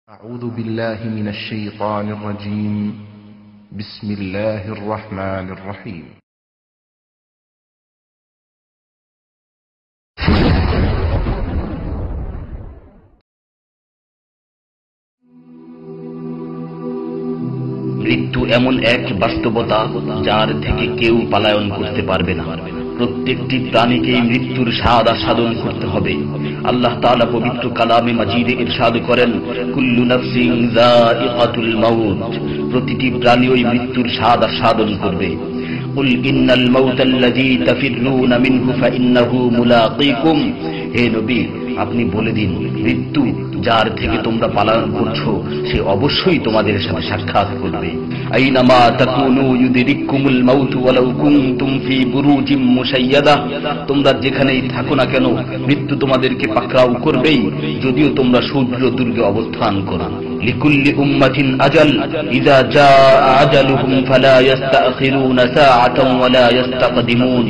أعوذ بالله من الشيطان الرجيم. بسم الله الرحمن الرحيم. মৃত্যু এমন এক বাস্তবতা যার থেকে কেউ পলায়ন করতে পারবে না। প্রত্যেকটি প্রাণীকেই মৃত্যুর স্বাদ আস্বাদন করতে হবে। আল্লাহ তাআলা পবিত্র কালামে মাজিদে ইরশাদ করেন, কুল্লু নাফসিন যায়িকাতুল মাউত, প্রতিটি প্রাণী ওই মৃত্যুর স্বাদ আস্বাদন করবে। কুল ইন্নাল মাউতাল্লাযী তাফিররুনা মিনহু ফাইন্নাহু মুলাকীকুম, হে নবী আপনি বলে দিন, মৃত্যু যার থেকে তোমরা পলায়ন করছো সে অবশ্যই তোমাদের সাথে সাক্ষাৎ করবে। আইনামা তাকুনু ইউদরিকুমুল মাউত ওয়ালাউ কুনতুম ফি বুরুজিম মুশাইয়াদা, তোমরা যেখানেই থাকো না কেন মৃত্যু তোমাদেরকে পাকড়াও করবেই, যদিও তোমরা সূর্য দুর্গে অবস্থান করো। লিকুল্লি উম্মাতিন আজাল, ইযা জাআ আজালুহুম ফালা ইস্তাখিরুনা সাআতান ওয়ালা ইস্তাকদিমুন,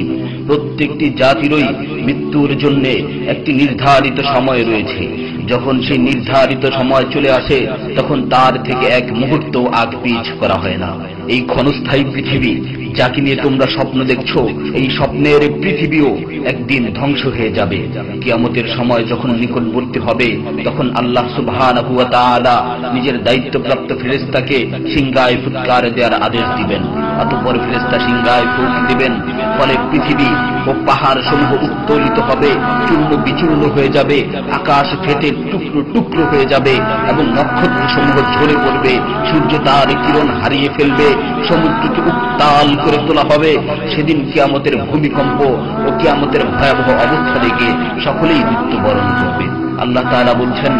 প্রত্যেকটি জাতিরই মৃত্যুর জন্য একটি নির্ধারিত সময় রয়েছে। যখন সেই নির্ধারিত সময় চলে আসে তখন তার থেকে এক মুহূর্ত আগ পিছ করা হয় না। এই ক্ষণস্থায়ী পৃথিবী যাকে নিয়ে তোমরা স্বপ্ন দেখছো, এই স্বপ্নের পৃথিবীও একদিন ধ্বংস হয়ে যাবে। কিয়ামতের সময় যখন নিকটবর্তী হবে তখন আল্লাহ সুবহানাহু ওয়া তাআলা নিজের দায়িত্বপ্রাপ্ত ফেরেশতাকে সিংহায় ফুৎকার দেওয়ার আদেশ দিবেন। অতঃপর ফেরেশতা সিংহায় ফুঁক দিবেন, ফলে পৃথিবী ও পাহাড় সমূহ উত্তোলিত হবে, চূর্ণ বিচূর্ণ হয়ে যাবে, আকাশ ফেটে টুকরো টুকরো হয়ে যাবে এবং নক্ষত্র সমূহ ঝরে পড়বে, সূর্য তার কিরণ হারিয়ে ফেলবে, সমুদ্রকে উত্তাল করে তোলা হবে। সেদিন কিয়ামতের ভূমিকম্প ও কিয়ামতের ভয়াবহ অবস্থা দেখে সকলেই মৃত্যুবরণ করবে। আল্লাহ তাআলা বলছেন,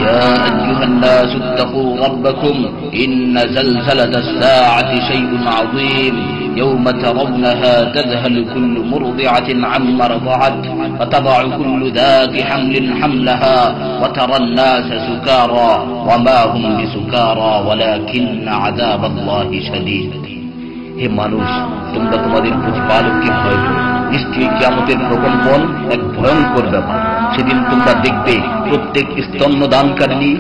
ইয়া আইয়ুহান নাসু ইত্তাকু রাব্বাকুম ইন্না যালযালাতাস সাআতি শাইউন আযীম يوم ترونها تذهل كل مرضعة عما رضعت وتضع كل ذات حمل حملها وترى الناس سكارى وما هم بسكارى ولكن عذاب الله شديد। হে মানুষ, তোমরা তোমাদের প্রতিপালককে ভয় করো, নিশ্চয়ই কিয়ামতের প্রকম্পন এক ভয়ঙ্কর ব্যাপার। সেদিন তোমরা দেখবে প্রত্যেক স্তন্যদানকারিণী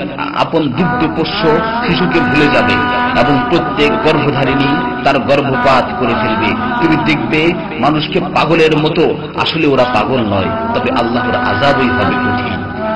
আপন দুগ্ধপোষ্য শিশুকে ভুলে যাবে এবং প্রত্যেক গর্ভধারিণী তার গর্ভপাত করে ফেলবে। তুমি দেখবে মানুষকে পাগলের মতো, আসলে ওরা পাগল নয়, তবে আল্লাহর আযাবই হবে কঠিন।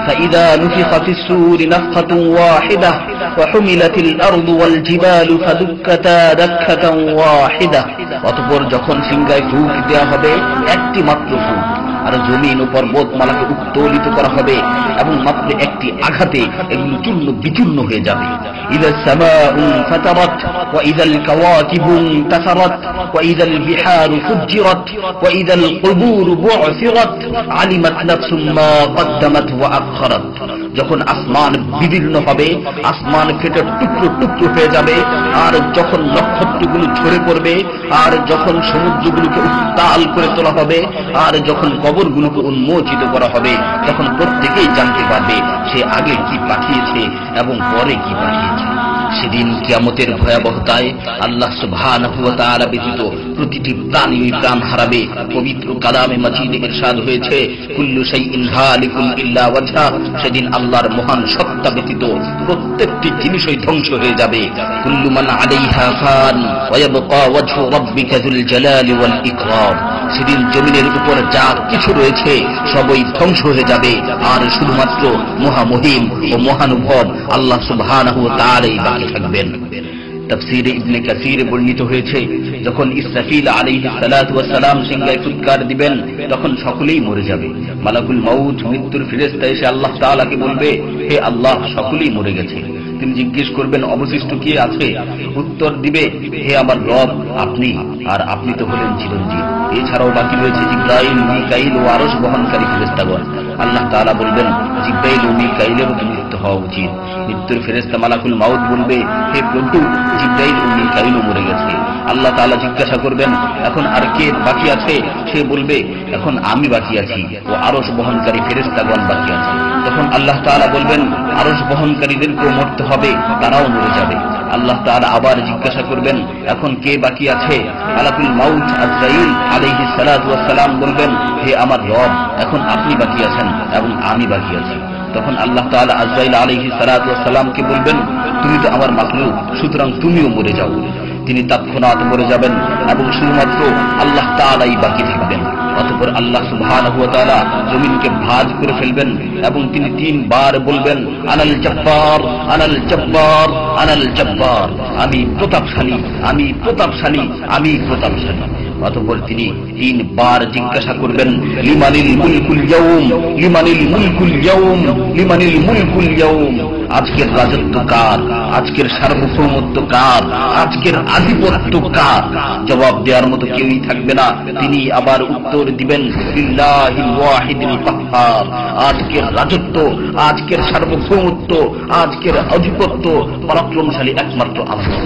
فإذا نفخ في الصور نفخة واحدة وحملت الأرض والجبال فدكتا دكة واحدة, অতঃপর যখন সিংহায় ফুঁক দেওয়া হবে একটি মাত্র ফুঁক, আর জমিন ও পর্বতমালাকে উত্তোলিত করা হবে এবং মাত্র একটি আঘাতে এগুলো চূর্ণ বিচূর্ণ হয়ে যাবে। ইযা সামাউ ফাতারাত ওয়া ইযাল কাওয়াকিবু ইনতাসারাত ওয়া ইযাল বিহারু ফুজ্জিরাত ওয়া ইযাল কুবুরু বু'সিরাত আলিমাত নাফসুম মা কদ্দামাত ওয়া আখখারাত, যখন আসমান বিদীর্ণ হবে, আসমান ফেটে টুকরো টুকরো হয়ে যাবে, আর যখন নক্ষত্রগুলো ঝরে পড়বে, আর যখন সমুদ্রগুলোকে উত্তাল করে তোলা হবে, আর যখন কবরগুলোকে উন্মোচিত করা হবে, তখন প্রত্যেকেই জানতে পারবে সে আগে কি পাঠিয়েছে এবং পরে কি পাঠিয়েছে। সেদিন কিয়ামতের ভয়াবহতায় আল্লাহ সুবহানাহু ওয়া তাআলা ব্যতীত প্রতিটি প্রাণী প্রাণ হারাবে। পবিত্র কালামে মাজিদে ইরশাদ হয়েছে, কুল্লু শাইইন হালিকুন ইল্লা ওয়াজহা, সেদিন আল্লাহর মহান সত্তা ব্যতীত প্রত্যেকটি জিনিসই ধ্বংস হয়ে যাবে। কুল্লু মান আলাইহা ফান ওয়া ইয়াবকা ওয়াজহু রাব্বিকা যুল জালালি ওয়াল ইকরাম, সেদিন জমিনের উপর যা কিছু রয়েছে সবই ধ্বংস হয়ে যাবে, আর শুধুমাত্র মহামহিম ও মহানুভব আল্লাহ সুবহানাহু ওয়া তাআলাই বাকি থাকবেন। তাফসীরে ইবনে কাসীরে বর্ণিত হয়েছে, যখন ইসরাফিল আলাইহিস সালাতু ওয়াস সালাম সিংহায় ফুৎকার দিবেন তখন সকলেই মরে যাবে। মালাকুল মাউত মৃত্যুর ফেরেশতা এসে আল্লাহ তাআলাকে বলবে, হে আল্লাহ, সকলেই মরে গেছে। তিনি জিজ্ঞেস করবেন, অবশিষ্ট কে আছে? উত্তর দিবে, হে আমার রব, আপনি, আর আপনি তো হলেন চিরঞ্জীব। এছাড়াও বাকি রয়েছে জিবরাইল, মিকাইল ও আরশ বহনকারী ফেরেশতাগণ। আল্লাহ তাআলা বলবেন, জিবরাইল ও মিকাইলেরও মৃত্যু হওয়া উচিত। মৃত্যুর ফেরেশতা মালাকুল মাউত বলবে, হে প্রভু, জিবরাইল ও মিকাইলও মরে গেছে। আল্লাহ তাআলা জিজ্ঞাসা করবেন, এখন আর কে বাকি আছে? সে বলবে, এখন আমি বাকি আছি ও আরশ বহনকারী ফেরেশতাগণ বাকি আছে। তখন আল্লাহ তাআলা বলবেন, আরশ বহনকারীদেরকেও মরতে হবে, তারাও মরে যাবে। আল্লাহ তাআলা আবার জিজ্ঞাসা করবেন, এখন কে বাকি আছে? মালাকুল মাউত আজরাইল আলাইহিস সালাতু ওয়াস সালাম বলবেন, হে আমার রব, এখন আপনি বাকি আছেন এবং আমি বাকি আছি। তখন আল্লাহ তাআলা আজরাইল আলাইহিস সালাতু ওয়াস সালামকে বলবেন, তুমি তো আমার মাখলুক, সুতরাং তুমিও মরে যাও। তিনি তৎক্ষণাৎ মরে যাবেন এবং শুধুমাত্র আল্লাহ তাআলাই বাকি থাকবেন। অতঃপর আল্লাহ সুবহানাহু ওয়া তাআলা জমিনকে ভাঁজ করে ফেলবেন এবং তিনি 3 বার বলবেন, আনাল জব্বার, আনাল জব্বার, আনাল জব্বার, আমি প্রতাপশালী, আমি প্রতাপশালী, আমি প্রতাপশালী। অতঃপর তিনি 3 বার জিজ্ঞাসা করবেন, লিমানিল মুলকুল ইয়াউম, লিমানিল মুলকুল ইয়াউম, লিমানিল মুলকুল ইয়াউম, আজকের রাজত্ব কার, আজকের সার্বভৌমত্ব কার, আজকের আধিপত্য কার? জবাব দেওয়ার মতো কেউই থাকবে না। তিনি আবার উত্তর দিবেন, লিল্লাহিল ওয়াহিদিল কাহ্হার, আজকের রাজত্ব, আজকের সার্বভৌমত্ব, আজকের আধিপত্য পরাক্রমশালী একমাত্র আল্লাহ।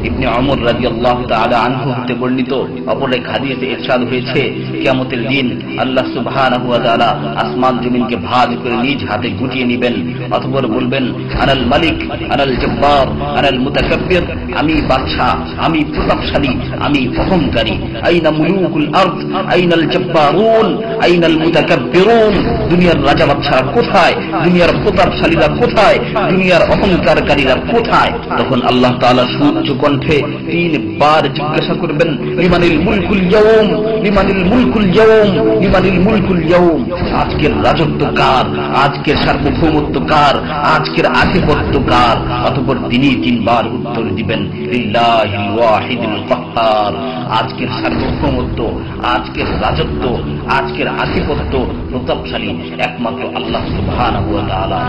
ইবনে ওমর রাদিয়াল্লাহু তাআলা আনহু হতে বর্ণিত অপর এক হাদিসে ইরশাদ হয়েছে, কিয়ামতের দিন আল্লাহ সুবহানাহু ওয়া তাআলা আসমান জমিনকে ভাঁজ করে নিজ হাতে গুটিয়ে নেবেন। অতঃপর বলবেন, আনাল মালিক, আনাল জব্বার, আনাল মুতাকাব্বির, আমি বাদশা, আমি প্রতাপশালী, আমি অহংকারী। আইনা মুলুকুল আরদ, আইনাল জব্বারুন, আইনাল মুতাকাব্বিরুন, দুনিয়ার রাজা বাদশারা কোথায়, দুনিয়ার প্রতাপশালীরা কোথায়, দুনিয়ার অহংকারকারীরা কোথায়? তখন আল্লাহ তাআলা সুউচ্চ কণ্ঠে 3 বার জিজ্ঞাসা করবেন, লিমানিল মুলকুল ইয়াউম, লিমানিল মুলকুল ইয়াউম, লিমানিল মুলকুল ইয়াউম, আজকের রাজত্ব কার, আজকের সার্বভৌমত্ব কার, আজকের আধিপত্য কার? অতঃপর তিনি 3 বার উত্তর দিবেন, লিল্লাহিল ওয়াহিদিল কাহ্হার, আজকের সার্বভৌমত্ব, আজকের রাজত্ব, আজকের আধিপত্য প্রতাপশালী একমাত্র আল্লাহ সুবহানাহু ওয়া তাআলা।